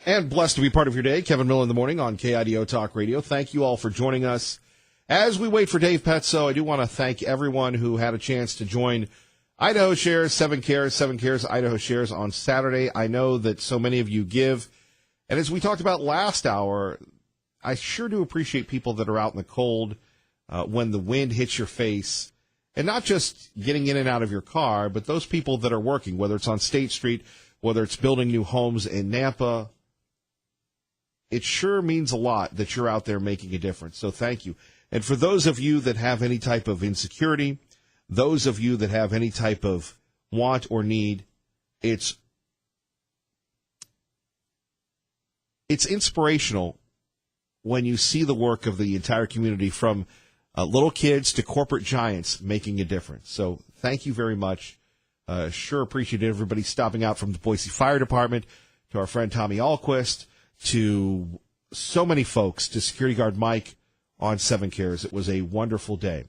And blessed to be part of your day. Kevin Miller in the morning on KIDO Talk Radio. Thank you all for joining us. As we wait for Dave Petzo, I do want to thank everyone who had a chance to join Idaho Shares, 7 Cares, Idaho Shares on Saturday. I know that so many of you give. And as we talked about last hour, I sure do appreciate people that are out in the cold when the wind hits your face. And not just getting in and out of your car, but those people that are working, whether it's on State Street, whether it's building new homes in Nampa. It sure means a lot that you're out there making a difference. So thank you. And for those of you that have any type of insecurity, those of you that have any type of want or need, it's inspirational when you see the work of the entire community, from little kids to corporate giants, making a difference. So thank you very much. Sure appreciate everybody stopping out, from the Boise Fire Department to our friend Tommy Alquist, to so many folks, to Security Guard Mike on 7 Cares. It was a wonderful day.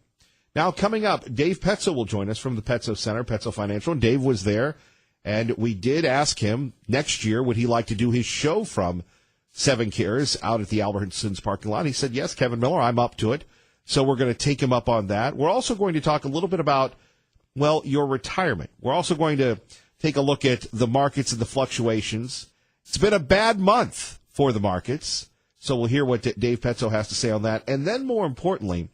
Now, coming up, Dave Petzo will join us from the Petzo Center, Petzo Financial. And Dave was there, and we did ask him next year, would he like to do his show from 7 Cares out at the Albertsons parking lot? He said, yes, Kevin Miller, I'm up to it. So we're going to take him up on that. We're also going to talk a little bit about, well, your retirement. We're also going to take a look at the markets and the fluctuations. It's been a bad month for the markets, so we'll hear what Dave Petzo has to say on that. And then, more importantly,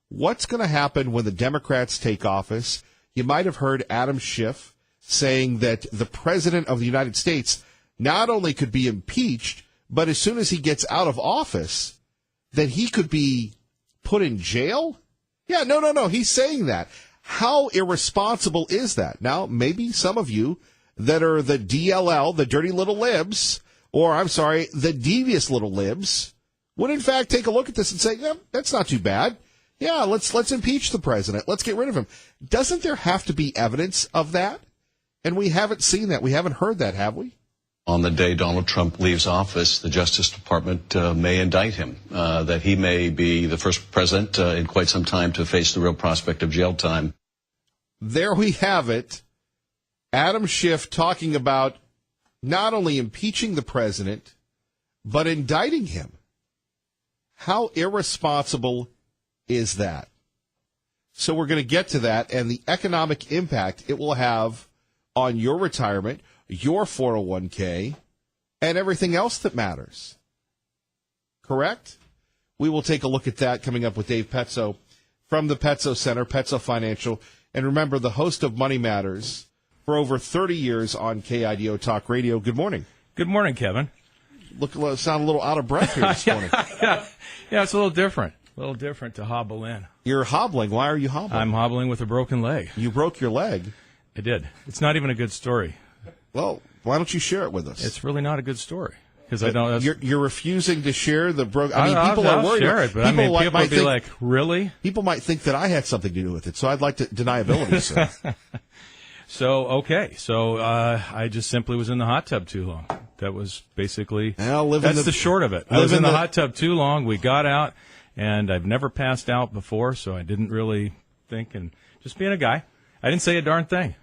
what's going to happen when the Democrats take office? You might have heard Adam Schiff saying that the President of the United States not only could be impeached, but as soon as he gets out of office, that he could be put in jail? Yeah, no, he's saying that. How irresponsible is that? Now, maybe some of you that are the DLL, the dirty little libs, or the devious little libs, would in fact take a look at this and say, yeah, that's not too bad. Yeah, let's impeach the president. Let's get rid of him. Doesn't there have to be evidence of that? And we haven't seen that. We haven't heard that, have we? On the day Donald Trump leaves office, the Justice Department may indict him, that he may be the first president in quite some time to face the real prospect of jail time. There we have it. Adam Schiff talking about not only impeaching the president, but indicting him. How irresponsible is that? So we're going to get to that and the economic impact it will have on your retirement, your 401k, and everything else that matters. Correct? We will take a look at that coming up with Dave Petzo from the Petzo Center, Petzo Financial. And remember, the host of Money Matters for over 30 years on KIDO Talk Radio. Good morning. Good morning, Kevin. Sound a little out of breath here this morning. Yeah, it's a little different. A little different to hobble in. You're hobbling. Why are you hobbling? I'm hobbling with a broken leg. You broke your leg? I did. It's not even a good story. Well, why don't you share it with us? It's really not a good story. Because I don't. You're refusing to share the broken. People are worried. Share it, but people might be like, really? People might think that I had something to do with it, so I'd like to deniability, sir. So I just simply was in the hot tub too long. That was basically. That's the short of it. I was in the hot tub too long. We got out, and I've never passed out before, so I didn't really think. And just being a guy, I didn't say a darn thing.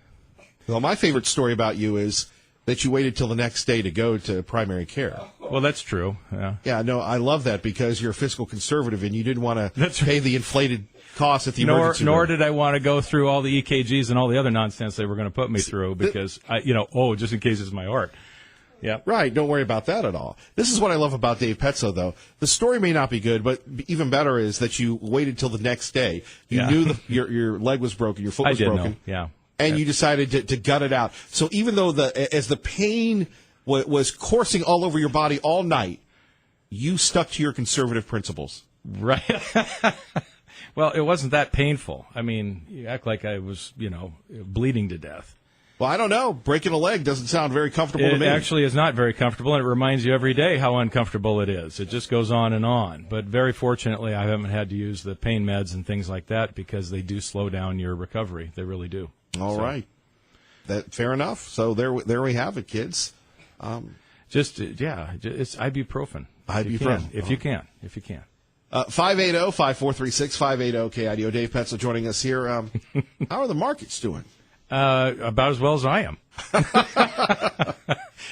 Well, my favorite story about you is that you waited till the next day to go to primary care. Well, that's true. Yeah. No, I love that because you're a fiscal conservative and you didn't want to pay the inflated costs at the emergency room. Nor did I want to go through all the EKGs and all the other nonsense they were going to put me through because, just in case it's my heart. Yeah. Right. Don't worry about that at all. This is what I love about Dave Petzo, though. The story may not be good, but even better is that you waited till the next day. You knew your leg was broken, your foot was broken. Know. Yeah. And you decided to gut it out. So even though as the pain was coursing all over your body all night, you stuck to your conservative principles. Right. Well, it wasn't that painful. I mean, you act like I was, bleeding to death. Well, I don't know. Breaking a leg doesn't sound very comfortable to me. It actually is not very comfortable, and it reminds you every day how uncomfortable it is. It just goes on and on. But very fortunately, I haven't had to use the pain meds and things like that because they do slow down your recovery. They really do. All right. Fair enough. So there we have it, kids. It's ibuprofen. Ibuprofen. If you can. 580-5436, 580-KIDO. Dave Petzo joining us here. How are the markets doing? About as well as I am.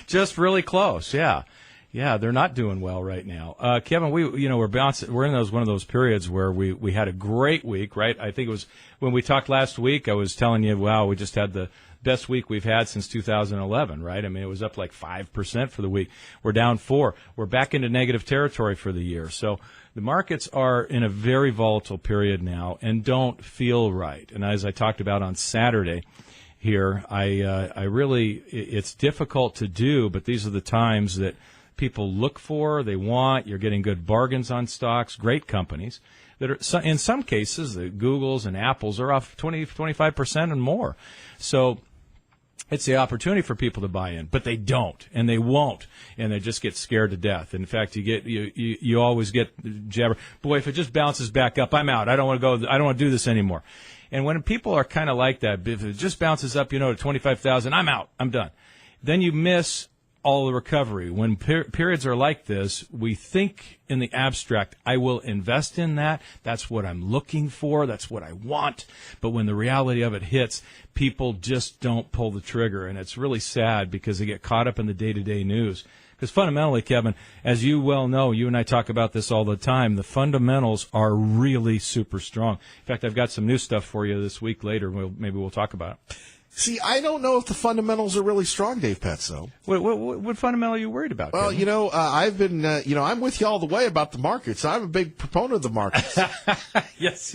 Just really close, yeah. Yeah, they're not doing well right now. Kevin, we're bouncing. We're in one of those periods where we had a great week, right? I think it was when we talked last week. I was telling you, wow, we just had the best week we've had since 2011, right? I mean, it was up like 5% for the week. We're down 4%. We're back into negative territory for the year. So the markets are in a very volatile period now and don't feel right. And as I talked about on Saturday here, I really, it's difficult to do, but these are the times that people look for, they want. You're getting good bargains on stocks, great companies that are, in some cases, the Googles and Apples are off 25% and more. So it's the opportunity for people to buy in, but they don't, and they won't, and they just get scared to death. In fact, you always get jabber. Boy, if it just bounces back up, I'm out. I don't want to go. I don't want to do this anymore. And when people are kind of like that, if it just bounces up, to 25,000, I'm out. I'm done. Then you miss all the recovery. When periods are like this, we think in the abstract, I will invest in that. That's what I'm looking for. That's what I want. But when the reality of it hits, people just don't pull the trigger. And it's really sad because they get caught up in the day-to-day news. Because fundamentally, Kevin, as you well know, you and I talk about this all the time, the fundamentals are really super strong. In fact, I've got some new stuff for you this week later. Maybe we'll talk about it. See, I don't know if the fundamentals are really strong, Dave Petzo. What fundamental are you worried about? Well, Kevin? I've been, I'm with you all the way about the markets. I'm a big proponent of the markets. Yes,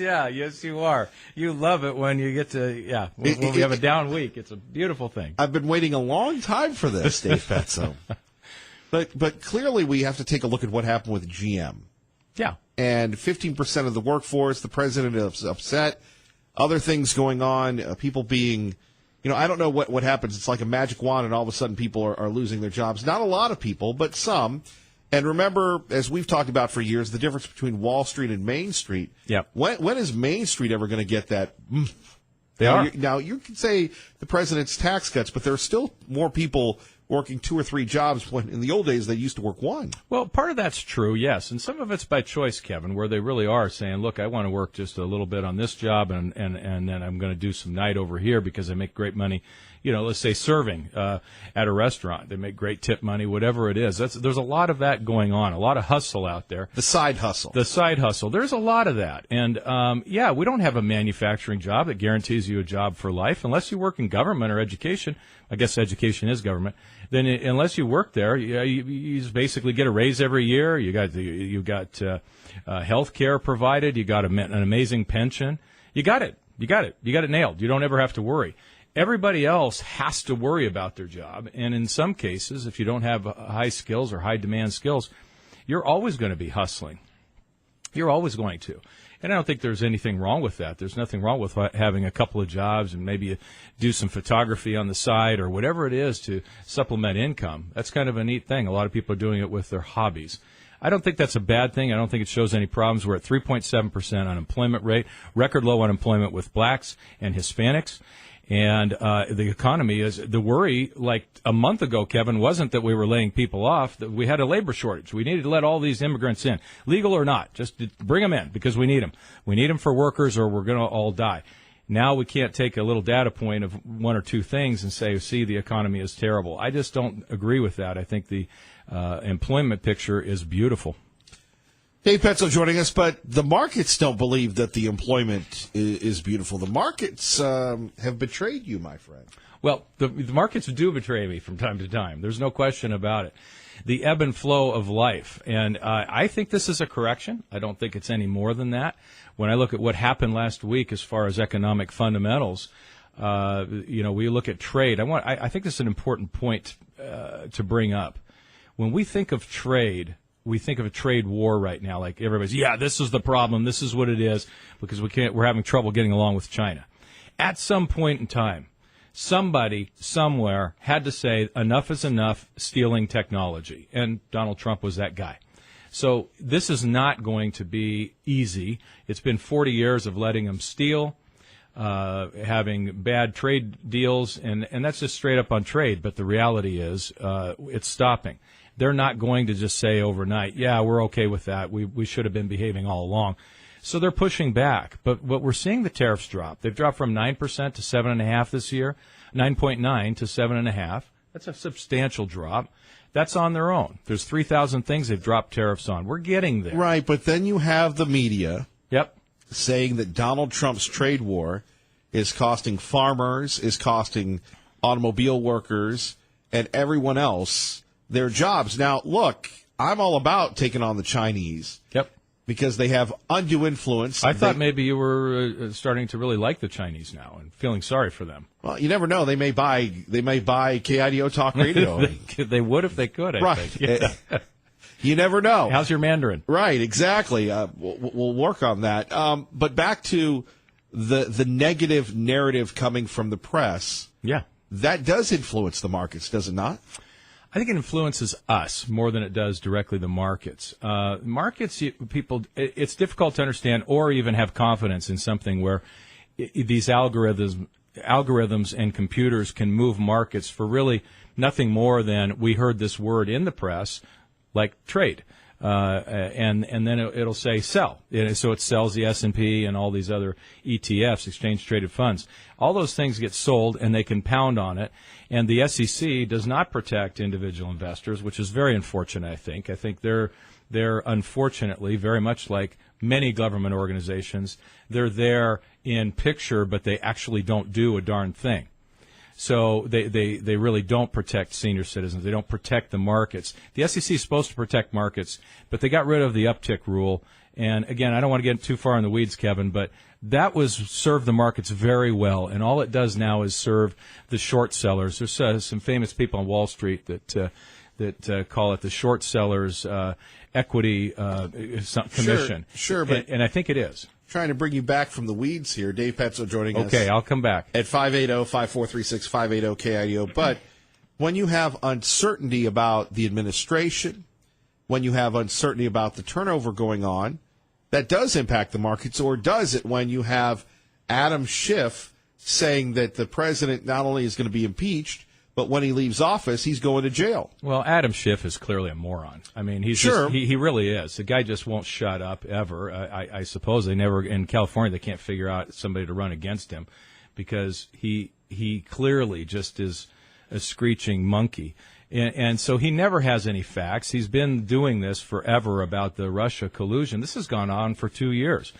you are. You love it when you get to, when we have a down week. It's a beautiful thing. I've been waiting a long time for this, Dave Petzo. But clearly we have to take a look at what happened with GM. Yeah. And 15% of the workforce, the president is upset, other things going on, people being... I don't know what happens. It's like a magic wand, and all of a sudden people are losing their jobs. Not a lot of people, but some. And remember, as we've talked about for years, the difference between Wall Street and Main Street. Yeah. When is Main Street ever going to get that? Now, you can say the president's tax cuts, but there are still more people working 2 or 3 jobs when in the old days they used to work 1. Well, part of that's true, yes. And some of it's by choice, Kevin, where they really are saying, look, I want to work just a little bit on this job and then I'm going to do some night over here because I make great money, let's say serving at a restaurant. They make great tip money, whatever it is. There's a lot of that going on, a lot of hustle out there. The side hustle. There's a lot of that. And, we don't have a manufacturing job that guarantees you a job for life unless you work in government or education. I guess education is government. Then unless you work there, you just basically get a raise every year. You got health care provided. You got an amazing pension. You got it nailed. You don't ever have to worry. Everybody else has to worry about their job. And in some cases, if you don't have high skills or high demand skills, you're always going to be hustling. You're always going to. And I don't think there's anything wrong with that. There's nothing wrong with having a couple of jobs and maybe do some photography on the side or whatever it is to supplement income. That's kind of a neat thing. A lot of people are doing it with their hobbies. I don't think that's a bad thing. I don't think it shows any problems. We're at 3.7% unemployment rate, record low unemployment with blacks and Hispanics. And the economy is the worry. Like a month ago, Kevin, wasn't that we were laying people off. That we had a labor shortage. We needed to let all these immigrants in, legal or not. Just bring them in because we need them. We need them for workers, or we're going to all die. Now we can't take a little data point of 1 or 2 things and say, see, the economy is terrible. I just don't agree with that. I think the employment picture is beautiful. Dave Petzo joining us, but the markets don't believe that the employment is beautiful. The markets have betrayed you, my friend. Well, the markets do betray me from time to time. There's no question about it. The ebb and flow of life. And I think this is a correction. I don't think it's any more than that. When I look at what happened last week as far as economic fundamentals, we look at trade. I think this is an important point to bring up. When we think of trade, we think of a trade war right now. Like everybody's, this is the problem. This is what it is because we're having trouble getting along with China. At some point in time, somebody somewhere had to say enough is enough stealing technology. And Donald Trump was that guy. So this is not going to be easy. It's been 40 years of letting them steal, having bad trade deals, and that's just straight up on trade. But the reality is it's stopping. They're not going to just say overnight, we're okay with that. We should have been behaving all along. So they're pushing back. But what we're seeing the tariffs drop. They've dropped from 9% to 7.5% this year, 9.9 to 7.5%. That's a substantial drop. That's on their own. There's 3,000 things they've dropped tariffs on. We're getting there. Right, but then you have the media Yep. saying that Donald Trump's trade war is costing farmers, is costing automobile workers, and everyone else their jobs. Now, look, I'm all about taking on the Chinese. Yep. Because they have undue influence. I thought maybe you were starting to really like the Chinese now and feeling sorry for them. Well, you never know. They may buy KIDO Talk Radio. They would if they could, I think. Yeah. You never know. How's your Mandarin? Right, exactly. We'll work on that. But back to the negative narrative coming from the press. Yeah. That does influence the markets, does it not? I think it influences us more than it does directly the markets. Markets, people, it's difficult to understand or even have confidence in something where these algorithms and computers can move markets for really nothing more than we heard this word in the press, like trade. And then it'll say sell. So it sells the S&P and all these other ETFs, exchange traded funds. All those things get sold and they can pound on it. And the SEC does not protect individual investors, which is very unfortunate, I think. I think they're unfortunately very much like many government organizations. They're there in picture, but they actually don't do a darn thing. So they really don't protect senior citizens. They don't protect the markets. The SEC is supposed to protect markets, but they got rid of the uptick rule. And again, I don't want to get too far in the weeds, Kevin, but that was served the markets very well. And all it does now is serve the short sellers. There's some famous people on Wall Street that call it the short sellers equity commission. Sure, but and I think it is. Trying to bring you back from the weeds here. Dave Petzo joining us. Okay, I'll come back. At 580-5436, 580-KIDO. But when you have uncertainty about the administration, when you have uncertainty about the turnover going on, that does impact the markets, or does it when you have Adam Schiff saying that the president not only is going to be impeached, but when he leaves office, he's going to jail? Well, Adam Schiff is clearly a moron. I mean, he's sure. He really is. The guy just won't shut up ever. I suppose they never, in California, they can't figure out somebody to run against him because he clearly just is a screeching monkey. And so he never has any facts. He's been doing this forever about the Russia collusion. This has gone on for 2 years.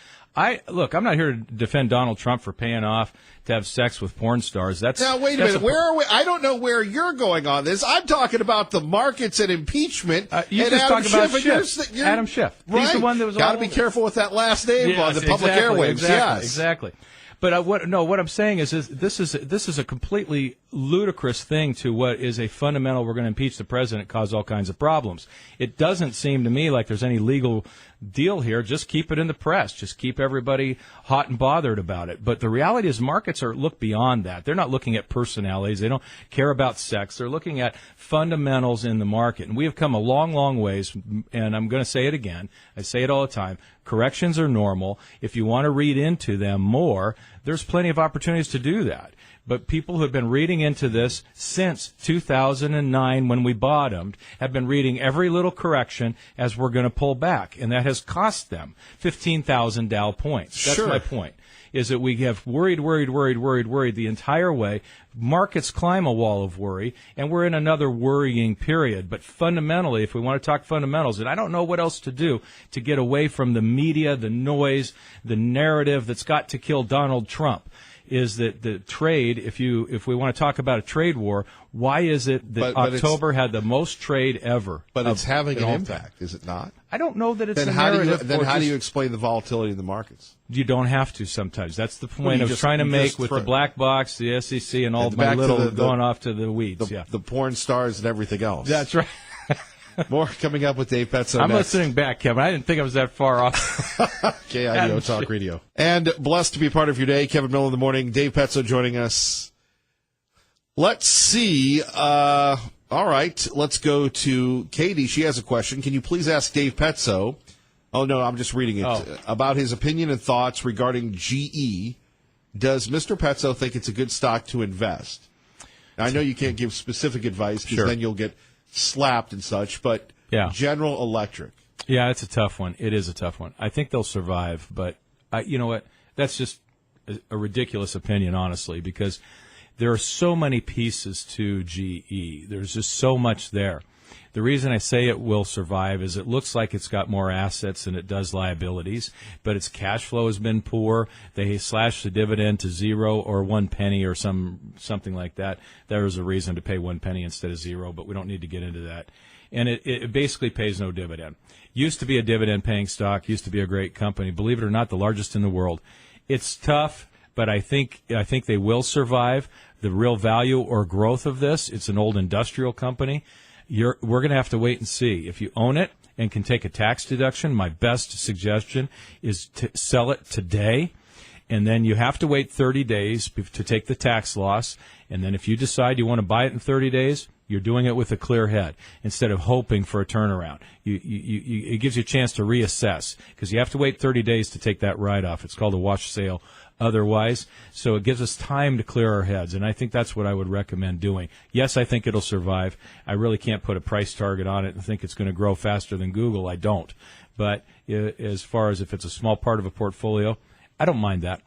Look, I'm not here to defend Donald Trump for paying off to have sex with porn stars. Now, wait a minute. Where are we? I don't know where you're going on this. I'm talking about the markets and impeachment. You and just Adam talk about Schiff. Adam Schiff. Right. He's the one that was got to be careful with that last name on the public exactly, airwaves. Exactly. But what I'm saying is this is a completely ludicrous thing to what is a fundamental. We're going to impeach the president, cause all kinds of problems. It doesn't seem to me like there's any legal deal here. Just keep it in the press. Just keep everybody hot and bothered about it. But the reality is markets look beyond that. They're not looking at personalities. They don't care about sex. They're looking at fundamentals in the market. And we have come a long, long ways. And I'm going to say it again. I say it all the time. Corrections are normal. If you want to read into them more, there's plenty of opportunities to do that. But people who have been reading into this since 2009 when we bottomed have been reading every little correction as we're going to pull back. And that has cost them 15,000 Dow points. That's my point, is that we have worried the entire way. Markets climb a wall of worry, and we're in another worrying period. But fundamentally, if we want to talk fundamentals, and I don't know what else to do to get away from the media, the noise, the narrative that's got to kill Donald Trump, is that the trade, if we want to talk about a trade war, why is it that October had the most trade ever? But it's having an impact, is it not? I don't know that it's then a narrative. Then how do you explain the volatility in the markets? You don't have to sometimes. That's the point I was trying to make with the black box, the SEC, and all my little going off to the weeds. The porn stars and everything else. That's right. More coming up with Dave Petzo I'm next. listening back, Kevin. I didn't think I was that far off. KIDO Talk Radio. And blessed to be part of your day. Kevin Miller in the morning. Dave Petzo joining us. Let's see. All right. Let's go to Katie. She has a question. Can you please ask Dave Petzo? Oh, no, I'm just reading it. About his opinion and thoughts regarding GE. Does Mr. Petzo think it's a good stock to invest? Now, I know you can't give specific advice because then you'll get slapped and such, but General Electric. Yeah, it's a tough one. It is a tough one. I think they'll survive, but you know what? That's just a ridiculous opinion, honestly, because there are so many pieces to GE. There's just so much there. The reason I say it will survive is it looks like it's got more assets than it does liabilities, but its cash flow has been poor. They slashed the dividend to 0 or 1 penny or something like that. There was a reason to pay 1 penny instead of 0, but we don't need to get into that. And it basically pays no dividend. Used to be a dividend-paying stock, used to be a great company. Believe it or not, the largest in the world. It's tough, but I think they will survive. The real value or growth of this, it's an old industrial company. We're going to have to wait and see. If you own it and can take a tax deduction, my best suggestion is to sell it today. And then you have to wait 30 days to take the tax loss. And then if you decide you want to buy it in 30 days, you're doing it with a clear head instead of hoping for a turnaround. It gives you a chance to reassess because you have to wait 30 days to take that write-off. It's called a wash sale otherwise. So it gives us time to clear our heads, and I think that's what I would recommend doing. Yes, I think it'll survive. I really can't put a price target on it and think it's going to grow faster than Google. I don't. But as far as if it's a small part of a portfolio, I don't mind that.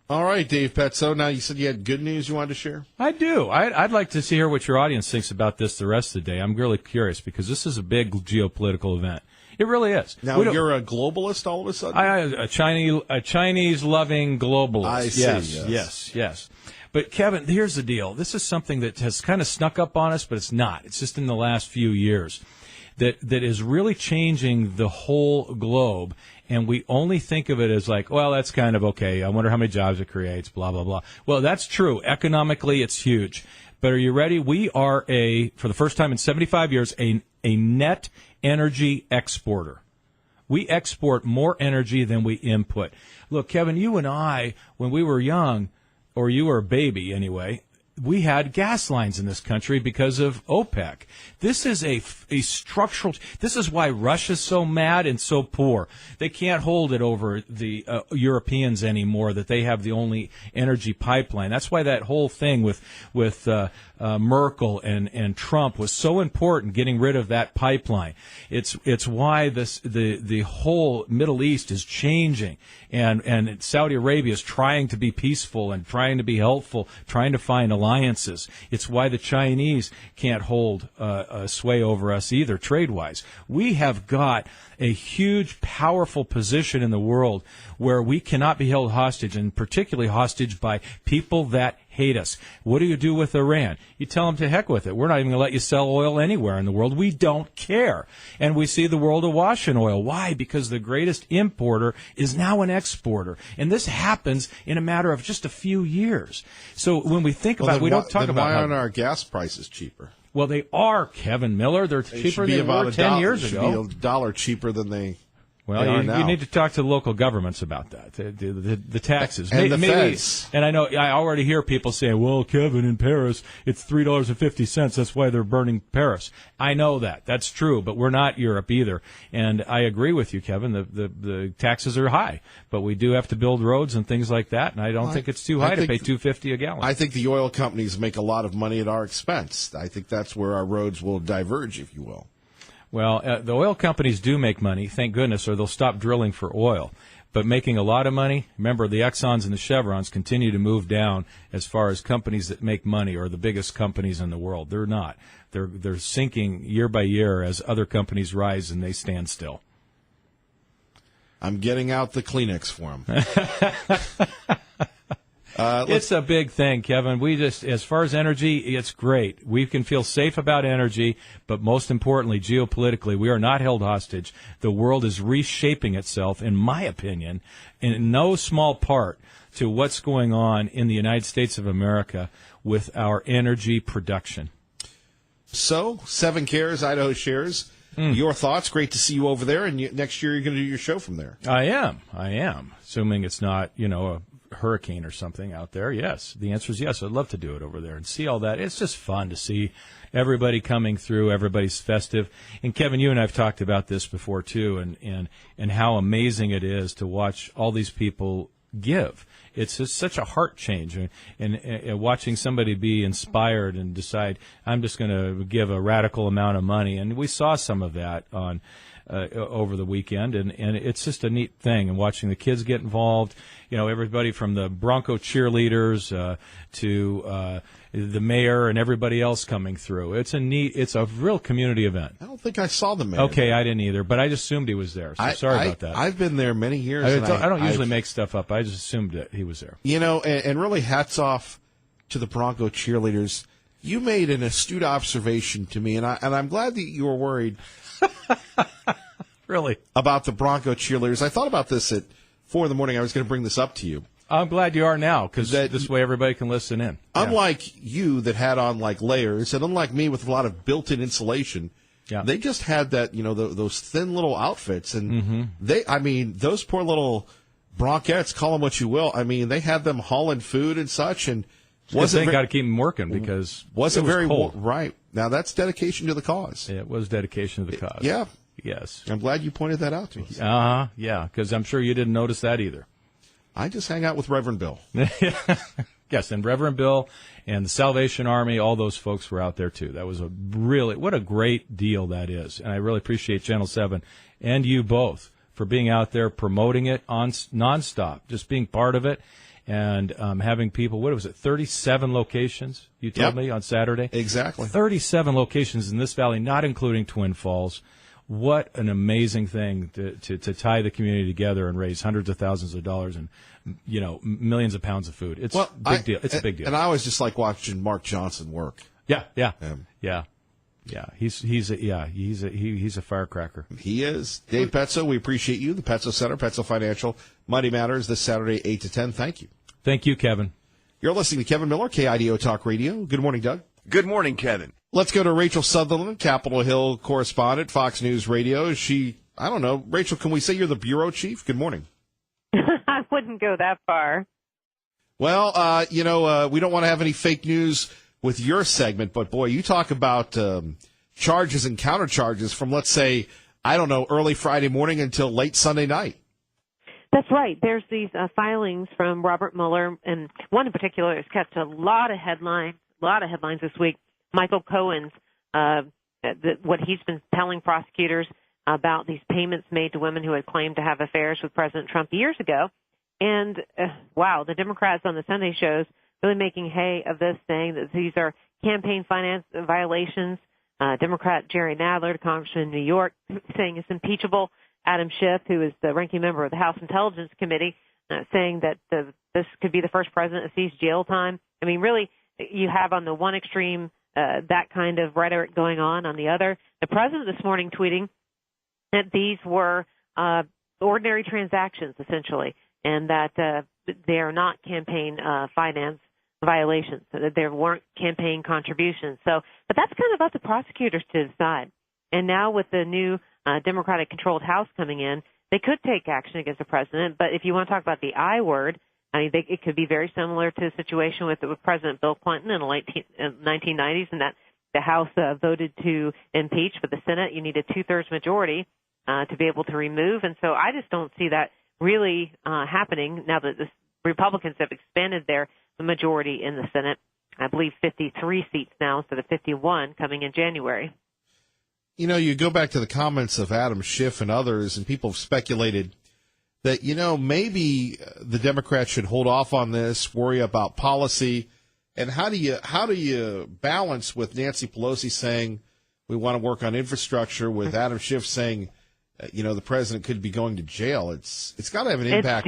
All right, Dave Petzo. Now, you said you had good news you wanted to share? I do. I'd like to hear what your audience thinks about this the rest of the day. I'm really curious because this is a big geopolitical event. It really is. Now, you're a globalist all of a sudden? A Chinese-loving globalist. I see. Yes. But, Kevin, here's the deal. This is something that has kind of snuck up on us, but it's not. It's just in the last few years that is really changing the whole globe. And we only think of it as like, well, that's kind of okay. I wonder how many jobs it creates, blah, blah, blah. Well, that's true. Economically, it's huge. But are you ready? We are for the first time in 75 years, a net energy exporter. We export more energy than we input. Look, Kevin, you and I, when we were young, or you were a baby anyway, we had gas lines in this country because of OPEC. This is a structural. This is why Russia's so mad and so poor. They can't hold it over the Europeans anymore. That they have the only energy pipeline. That's why that whole thing with Merkel and Trump was so important. Getting rid of that pipeline. It's why the whole Middle East is changing, and Saudi Arabia is trying to be peaceful and trying to be helpful, trying to find alliances. It's why the Chinese can't hold a sway over us either, trade-wise. We have got a huge, powerful position in the world where we cannot be held hostage, and particularly hostage by people that hate us. What do you do with Iran? You tell them to heck with it. We're not even going to let you sell oil anywhere in the world. We don't care. And we see the world awash in oil. Why? Because the greatest importer is now an exporter. And this happens in a matter of just a few years. So when we think about it, we don't talk about why aren't our gas prices cheaper? Well, they are, Kevin Miller. They're cheaper than they were 10 years ago. Be $1 cheaper than they Well, you need to talk to local governments about that, the taxes. And the feds. And I know I already hear people saying, well, Kevin, in Paris, it's $3.50. That's why they're burning Paris. I know that. That's true, but we're not Europe either. And I agree with you, Kevin. The taxes are high, but we do have to build roads and things like that, and I don't think it's too high to pay $2.50 a gallon. I think the oil companies make a lot of money at our expense. I think that's where our roads will diverge, if you will. Well, the oil companies do make money, thank goodness, or they'll stop drilling for oil. But making a lot of money, remember the Exxons and the Chevrons continue to move down as far as companies that make money or the biggest companies in the world. They're not. They're sinking year by year as other companies rise and they stand still. I'm getting out the Kleenex for them. It's a big thing, Kevin. As far as energy, it's great. We can feel safe about energy, but most importantly, geopolitically, we are not held hostage. The world is reshaping itself, in my opinion, in no small part to what's going on in the United States of America with our energy production. So, 7 Cares, Idaho Shares. Your thoughts? Great to see you over there, and next year you're going to do your show from there. I am. Assuming it's not, a hurricane or something out there. Yes, the answer is yes. I'd love to do it over there and see all that. It's just fun to see everybody coming through. Everybody's festive. And Kevin, you and I have talked about this before too, and how amazing it is to watch all these people give. It's just such a heart change, and watching somebody be inspired and decide, I'm just going to give a radical amount of money. And we saw some of that on over the weekend, and it's just a neat thing. And watching the kids get involved, everybody from the Bronco cheerleaders to the mayor and everybody else coming through. It's a real community event. I don't think I saw the mayor. Okay, I didn't either, but I just assumed he was there. So sorry about that. I've been there many years. I don't usually make stuff up. I just assumed that he was there. And really hats off to the Bronco cheerleaders. You made an astute observation to me, and I'm glad that you were worried. Really? About the Bronco cheerleaders. I thought about this at 4 a.m. I was going to bring this up to you. I'm glad you are now, because this way everybody can listen in. Unlike you that had on like layers, and unlike me with a lot of built-in insulation, they just had that, those thin little outfits, and those poor little Broncettes, call them what you will. I mean, they had them hauling food and such, and got to keep them working because wasn't it was very cold. Right now, that's dedication to the cause. It was dedication to the cause. Yeah. Yes. I'm glad you pointed that out to us. Yeah, because I'm sure you didn't notice that either. I just hang out with Reverend Bill. Yes, and Reverend Bill and the Salvation Army, all those folks were out there too. That was what a great deal that is. And I really appreciate Channel 7 and you both for being out there promoting it nonstop, just being part of it. And having people, 37 locations, you told me, on Saturday? Exactly. 37 locations in this valley, not including Twin Falls. What an amazing thing to tie the community together and raise hundreds of thousands of dollars and, millions of pounds of food. It's a big deal. It's a big deal. And I always just like watching Mark Johnson work. Yeah. He's a firecracker. He is. Dave Petzo, we appreciate you. The Petzo Center, Petzo Financial, Mighty Matters this Saturday, 8 to 10. Thank you. Thank you, Kevin. You're listening to Kevin Miller, KIDO Talk Radio. Good morning, Doug. Good morning, Kevin. Let's go to Rachel Sutherland, Capitol Hill correspondent, Fox News Radio. Rachel, can we say you're the bureau chief? Good morning. I wouldn't go that far. Well, we don't want to have any fake news with your segment, but boy, you talk about charges and countercharges from, let's say, early Friday morning until late Sunday night. That's right. There's these filings from Robert Mueller, and one in particular has kept a lot of headlines this week. Michael Cohen's, what he's been telling prosecutors about these payments made to women who had claimed to have affairs with President Trump years ago. And, the Democrats on the Sunday shows really making hay of this, saying that these are campaign finance violations. Democrat Jerry Nadler, the congressman in New York, saying it's impeachable. Adam Schiff, who is the ranking member of the House Intelligence Committee, saying that this could be the first president that sees jail time. I mean, really, you have on the one extreme that kind of rhetoric going on the other. The president this morning tweeting that these were ordinary transactions, essentially, and that they are not campaign finance violations, so that there weren't campaign contributions. But that's kind of up to prosecutors to decide. And now with the new Democratic-controlled House coming in, they could take action against the president. But if you want to talk about the I word, it could be very similar to the situation with President Bill Clinton in the late 1990s, and that the House voted to impeach, but the Senate, you need a two-thirds majority to be able to remove. And so I just don't see that really happening now that the Republicans have expanded their majority in the Senate. I believe 53 seats now instead of 51 coming in January. You go back to the comments of Adam Schiff and others, and people have speculated that, maybe the Democrats should hold off on this, worry about policy. And how do you balance with Nancy Pelosi saying we want to work on infrastructure, with Adam Schiff saying, the president could be going to jail? It's got to have an impact.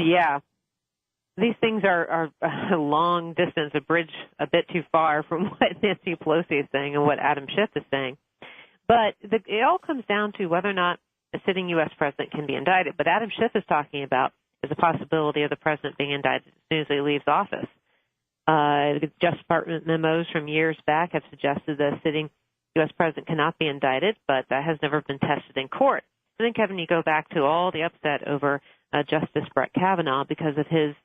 These things are a long distance, a bridge a bit too far from what Nancy Pelosi is saying and what Adam Schiff is saying. But it all comes down to whether or not a sitting U.S. president can be indicted. But Adam Schiff is talking about is the possibility of the president being indicted as soon as he leaves office. The Justice Department memos from years back have suggested that a sitting U.S. president cannot be indicted, but that has never been tested in court. And then, Kevin, you go back to all the upset over Justice Brett Kavanaugh because of his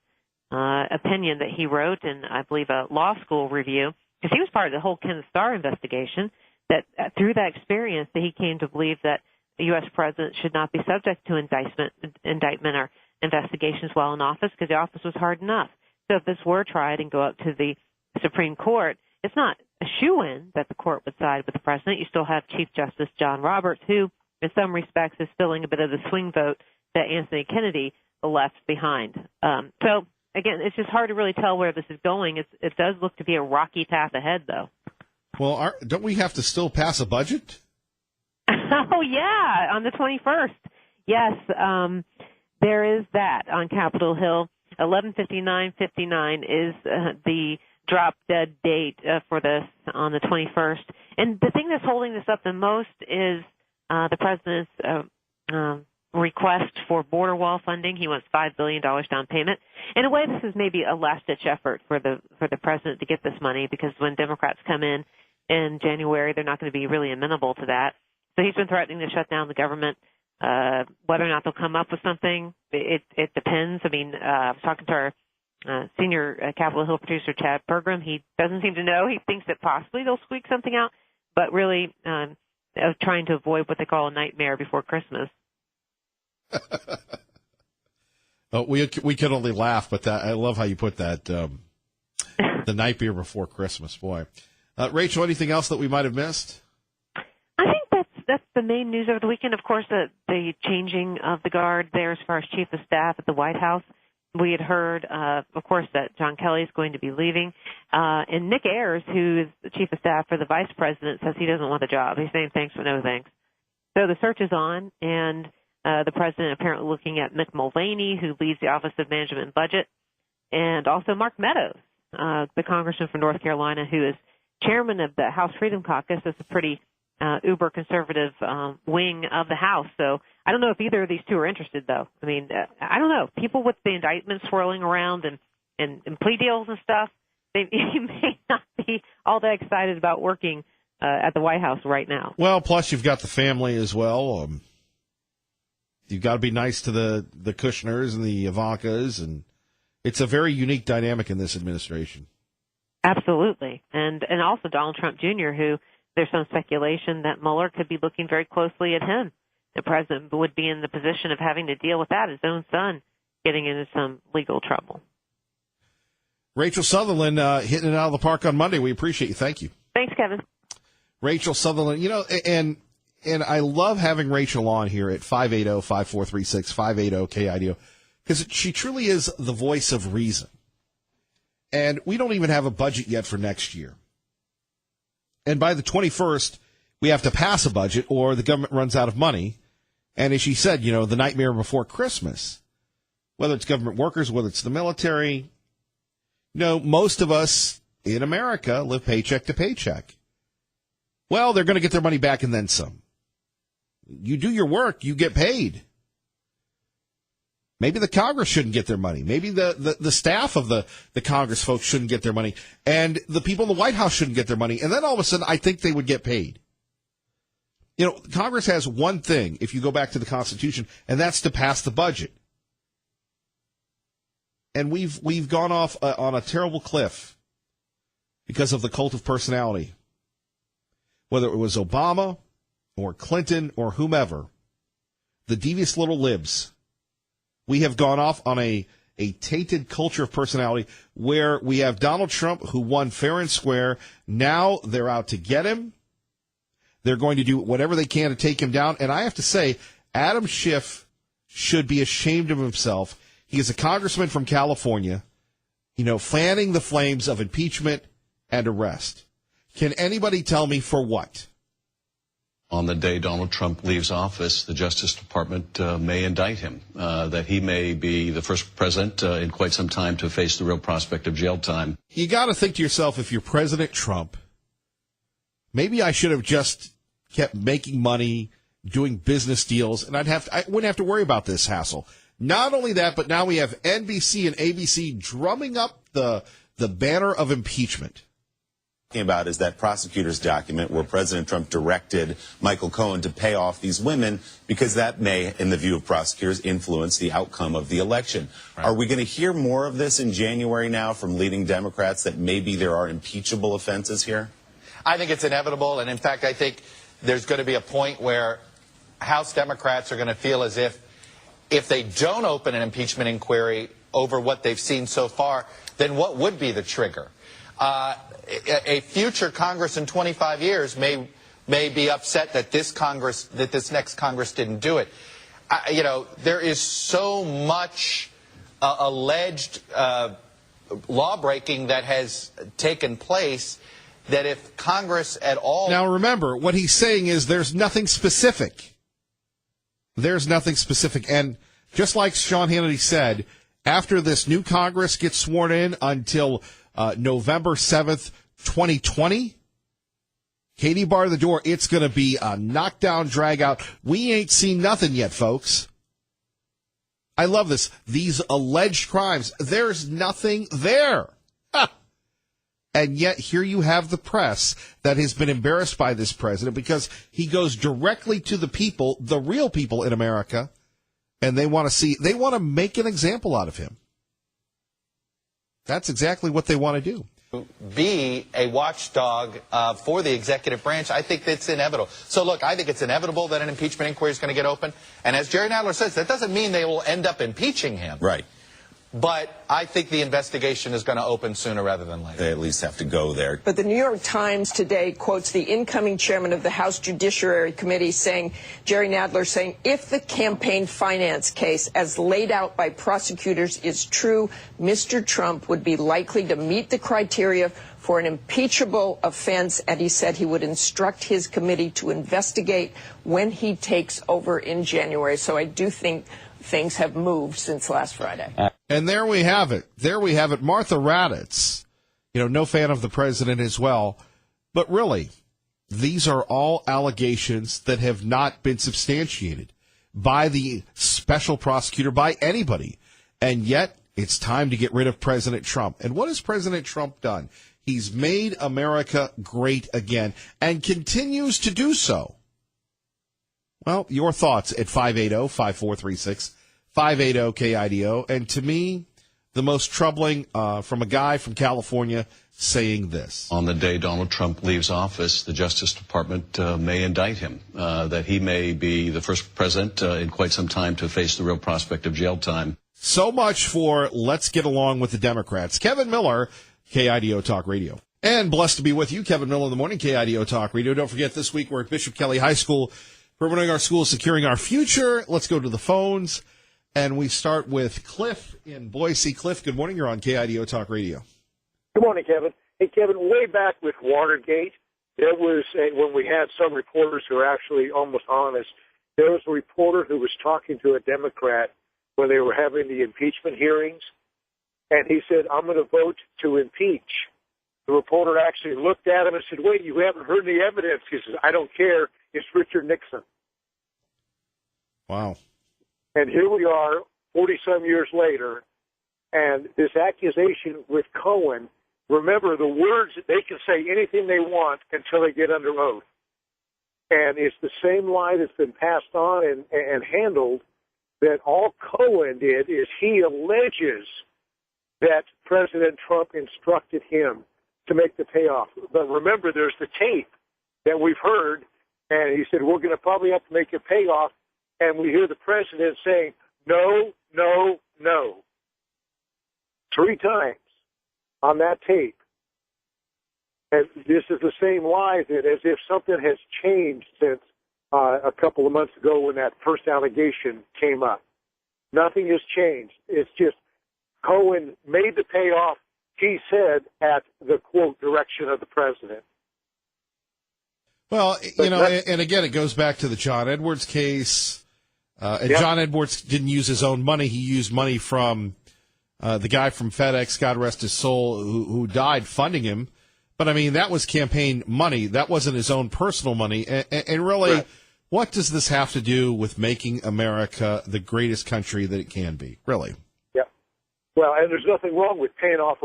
opinion that he wrote in, I believe, a law school review, because he was part of the whole Ken Starr investigation, that through that experience that he came to believe that the U.S. president should not be subject to indictment or investigations while in office because the office was hard enough. So if this were tried and go up to the Supreme Court, it's not a shoo-in that the court would side with the president. You still have Chief Justice John Roberts, who in some respects is filling a bit of the swing vote that Anthony Kennedy left behind. So again, it's just hard to really tell where this is going. It does look to be a rocky path ahead, though. Well, don't we have to still pass a budget? Oh, yeah, on the 21st. Yes, there is that on Capitol Hill. 11:59:59 is the drop-dead date for this on the 21st. And the thing that's holding this up the most is the president's request for border wall funding. He wants $5 billion down payment. In a way, this is maybe a last-ditch effort for the president to get this money, because when Democrats come in January, they're not going to be really amenable to that. So he's been threatening to shut down the government. Whether or not they'll come up with something, it depends. I mean, I was talking to our senior Capitol Hill producer, Chad Pergram. He doesn't seem to know. He thinks that possibly they'll squeak something out, but really trying to avoid what they call a nightmare before Christmas. We can only laugh, but I love how you put that, the nightmare before Christmas. Boy. Rachel, anything else that we might have missed? I think that's the main news over the weekend. Of course, the changing of the guard there as far as chief of staff at the White House. We had heard, of course, that John Kelly is going to be leaving. And Nick Ayers, who is the chief of staff for the vice president, says he doesn't want the job. He's saying thanks but no thanks. So the search is on, and the president apparently looking at Mick Mulvaney, who leads the Office of Management and Budget, and also Mark Meadows, the congressman from North Carolina, who is chairman of the House Freedom Caucus. It's a pretty uber conservative wing of the House. So I don't know if either of these two are interested, though. I mean, I don't know. People with the indictments swirling around and plea deals and stuff, they may not be all that excited about working at the White House right now. Well, plus you've got the family as well. You've got to be nice to the Kushners and the Ivankas, and it's a very unique dynamic in this administration. Absolutely. And also Donald Trump Jr., who there's some speculation that Mueller could be looking very closely at him. The president would be in the position of having to deal with that, his own son getting into some legal trouble. Rachel Sutherland hitting it out of the park on Monday. We appreciate you. Thank you. Thanks, Kevin. Rachel Sutherland, and I love having Rachel on here at 580-5436, 580-KIDO, because she truly is the voice of reason. And we don't even have a budget yet for next year. And by the 21st, we have to pass a budget or the government runs out of money. And as she said, the nightmare before Christmas, whether it's government workers, whether it's the military, most of us in America live paycheck to paycheck. Well, they're going to get their money back and then some. You do your work, you get paid. Maybe the Congress shouldn't get their money. Maybe the staff of the Congress folks shouldn't get their money. And the people in the White House shouldn't get their money. And then all of a sudden, I think they would get paid. Congress has one thing, if you go back to the Constitution, and that's to pass the budget. And we've gone off on a terrible cliff because of the cult of personality. Whether it was Obama or Clinton or whomever, the devious little libs, we have gone off on a tainted culture of personality where we have Donald Trump, who won fair and square. Now they're out to get him. They're going to do whatever they can to take him down. And I have to say, Adam Schiff should be ashamed of himself. He is a congressman from California, fanning the flames of impeachment and arrest. Can anybody tell me for what? On the day Donald Trump leaves office, the Justice Department may indict him, that he may be the first president in quite some time to face the real prospect of jail time. You got to think to yourself, if you're President Trump, maybe I should have just kept making money, doing business deals, and I wouldn't have to worry about this hassle. Not only that, but now we have NBC and ABC drumming up the banner of impeachment. About is that prosecutor's document where President Trump directed Michael Cohen to pay off these women because that may, in the view of prosecutors, influence the outcome of the election. Right. Are we going to hear more of this in January now from leading Democrats, that maybe there are impeachable offenses here? I think it's inevitable, and in fact, I think there's going to be a point where House Democrats are going to feel as if they don't open an impeachment inquiry over what they've seen so far, then what would be the trigger? A future Congress in 25 years may be upset that this next Congress didn't do it. There is so much alleged law-breaking that has taken place, that if Congress at all... Now, remember, what he's saying is there's nothing specific. There's nothing specific. And just like Sean Hannity said, after this new Congress gets sworn in until November 7th, 2020, Katie barred the door. It's going to be a knockdown, drag out. We ain't seen nothing yet, folks. I love this. These alleged crimes, there's nothing there. Ha! And yet here you have the press that has been embarrassed by this president because he goes directly to the people, the real people in America, and they want to make an example out of him. That's exactly what they want to do. Be a watchdog for the executive branch. I think that's inevitable. So, look, I think it's inevitable that an impeachment inquiry is going to get open. And as Jerry Nadler says, that doesn't mean they will end up impeaching him. Right. But I think the investigation is going to open sooner rather than later. They at least have to go there. But the New York Times today quotes the incoming chairman of the House Judiciary Committee saying, Jerry Nadler saying, if the campaign finance case as laid out by prosecutors is true, Mr. Trump would be likely to meet the criteria for an impeachable offense, and he said he would instruct his committee to investigate when he takes over in January. So I do think things have moved since last Friday. And there we have it. There we have it. Martha Raddatz, no fan of the president as well. But really, these are all allegations that have not been substantiated by the special prosecutor, by anybody. And yet, it's time to get rid of President Trump. And what has President Trump done? He's made America great again and continues to do so. Well, your thoughts at 580-5436, 580-KIDO. And to me, the most troubling from a guy from California saying this. On the day Donald Trump leaves office, the Justice Department may indict him, that he may be the first president in quite some time to face the real prospect of jail time. So much for Let's Get Along with the Democrats. Kevin Miller, KIDO Talk Radio. And blessed to be with you, Kevin Miller in the morning, KIDO Talk Radio. Don't forget, this week we're at Bishop Kelly High School, promoting our school, securing our future. Let's go to the phones, and we start with Cliff in Boise. Cliff, good morning. You're on KIDO Talk Radio. Good morning, Kevin. Hey, Kevin, way back with Watergate, there was when we had some reporters who were actually almost honest, there was a reporter who was talking to a Democrat when they were having the impeachment hearings, and he said, I'm going to vote to impeach. The reporter actually looked at him and said, wait, you haven't heard any evidence. He says, I don't care. It's Richard Nixon. Wow. And here we are, 40-some years later, and this accusation with Cohen, remember the words, they can say anything they want until they get under oath. And it's the same lie that's been passed on and handled, that all Cohen did is he alleges that President Trump instructed him to make the payoff. But remember, there's the tape that we've heard, and he said, we're going to probably have to make a payoff. And we hear the president saying, no, no, no, 3 times on that tape. And this is the same lie, that as if something has changed since a couple of months ago when that first allegation came up. Nothing has changed. It's just Cohen made the payoff, he said, at the, quote, direction of the president. Well, and again, it goes back to the John Edwards case. And yep. John Edwards didn't use his own money. He used money from the guy from FedEx, God rest his soul, who died funding him. But, I mean, that was campaign money. That wasn't his own personal money. And really, right. What does this have to do with making America the greatest country that it can be? Really? Yeah. Well, and there's nothing wrong with paying off,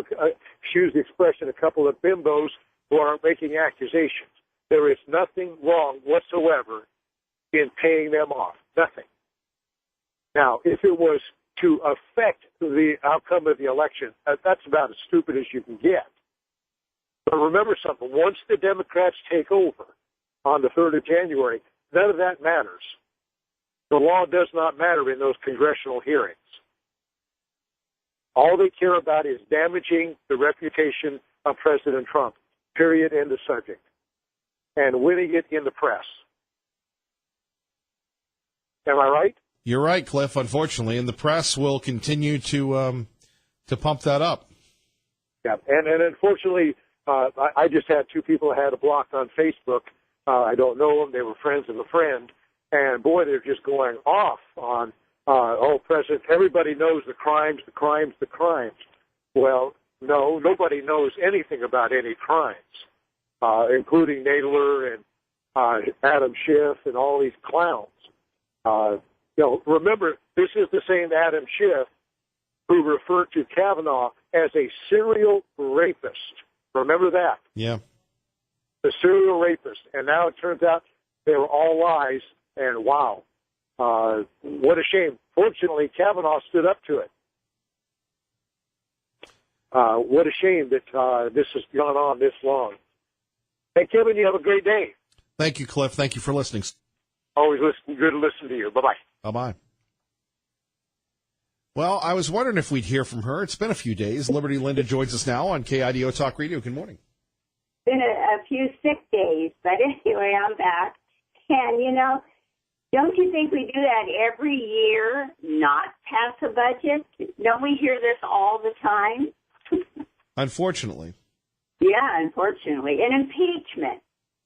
excuse the expression, a couple of bimbos who are making accusations. There is nothing wrong whatsoever in paying them off. Nothing. Now, if it was to affect the outcome of the election, that's about as stupid as you can get. But remember something. Once the Democrats take over on the 3rd of January, none of that matters. The law does not matter in those congressional hearings. All they care about is damaging the reputation of President Trump, period, end of subject, and winning it in the press. Am I right? You're right, Cliff, unfortunately, and the press will continue to pump that up. Yeah, and unfortunately, I just had two people I had blocked on Facebook. I don't know them. They were friends of a friend. And, boy, they're just going off on, President, everybody knows the crimes. Well, no, nobody knows anything about any crimes, including Nadler and Adam Schiff and all these clowns. Remember, this is the same Adam Schiff who referred to Kavanaugh as a serial rapist. Remember that? Yeah. The serial rapist. And now it turns out they were all lies, and wow. What a shame. Fortunately, Kavanaugh stood up to it. What a shame that this has gone on this long. Hey, Kevin, you have a great day. Thank you, Cliff. Thank you for listening. Always good to listen to you. Bye-bye. Bye-bye. Well, I was wondering if we'd hear from her. It's been a few days. Liberty Linda joins us now on KIDO Talk Radio. Good morning. Been a few sick days, but anyway, I'm back. And, don't you think we do that every year, not pass a budget? Don't we hear this all the time? Unfortunately. Yeah, unfortunately. And impeachment.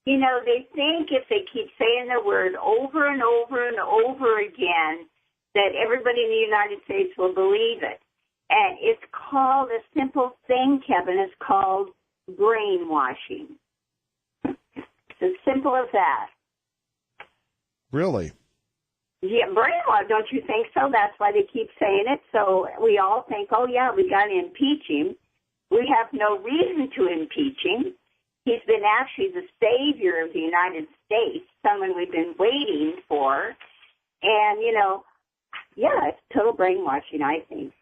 They think if they keep saying the word over and over and over again, that everybody in the United States will believe it. And it's called, a simple thing, Kevin, it's called brainwashing. It's as simple as that. Really? Yeah, brainwash, don't you think so? That's why they keep saying it. So we all think, oh, yeah, we got to impeach him. We have no reason to impeach him. He's been actually the savior of the United States, someone we've been waiting for. And, yeah, it's total brainwashing, I think.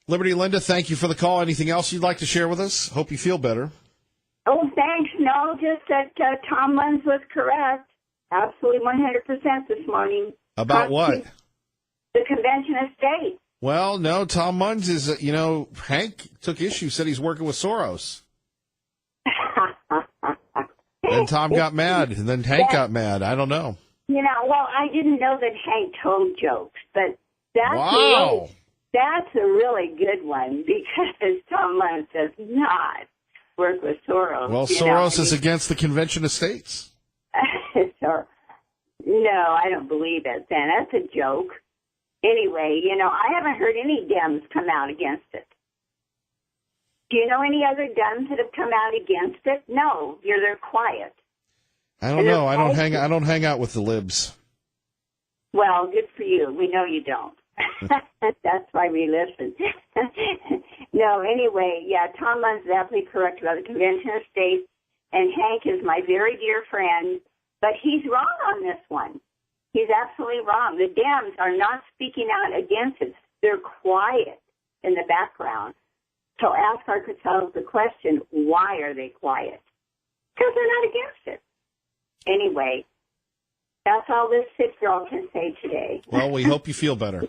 Liberty Linda, thank you for the call. Anything else you'd like to share with us? Hope you feel better. Oh, thanks. No, just that Tom Lenz was correct. Absolutely 100% this morning. About what? The Convention of States. Well, no, Tom Munz is, Hank took issue, said he's working with Soros. And Tom got mad, and then Hank got mad. I don't know. Well, I didn't know that Hank told jokes, but wow. That's a really good one, because Tom Lenz does not work with Soros. Well, Soros is against the Convention of States. No, I don't believe it, then. That's a joke. Anyway, I haven't heard any Dems come out against it. Do you know any other Dems that have come out against it? No, they're quiet. I don't know. I don't hang out with the libs. Well, good for you. We know you don't. That's why we listen. No, anyway, yeah, Tom Munz is absolutely correct about the Convention of States, and Hank is my very dear friend, but he's wrong on this one. He's absolutely wrong. The Dems are not speaking out against it. They're quiet in the background. So ask ourselves the question, why are they quiet? Because they're not against it. Anyway, that's all this sick girl can say today. Well, we hope you feel better.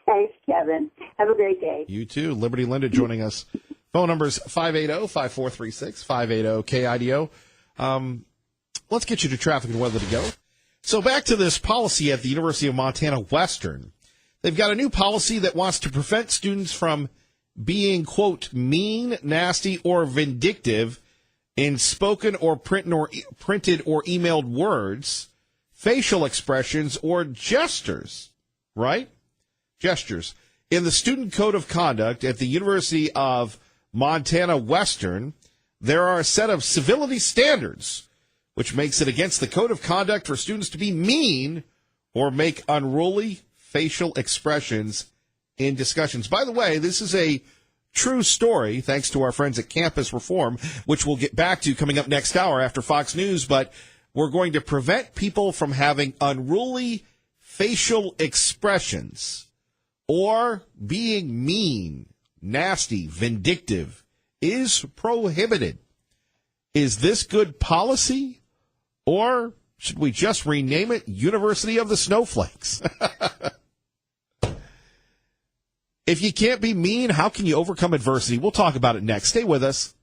Thanks, Kevin. Have a great day. You too. Liberty Linda joining us. Phone numbers 580-5436, 580-KIDO. Let's get you to traffic and weather to go. So back to this policy at the University of Montana Western. They've got a new policy that wants to prevent students from being, quote, mean, nasty, or vindictive in spoken or printed or emailed words, facial expressions, or gestures, right? Gestures. In the Student Code of Conduct at the University of Montana Western, there are a set of civility standards which makes it against the code of conduct for students to be mean or make unruly facial expressions in discussions. By the way, this is a true story, thanks to our friends at Campus Reform, which we'll get back to coming up next hour after Fox News, but we're going to prevent people from having unruly facial expressions or being mean, nasty, vindictive is prohibited. Is this good policy? Or should we just rename it University of the Snowflakes? If you can't be mean, how can you overcome adversity? We'll talk about it next. Stay with us.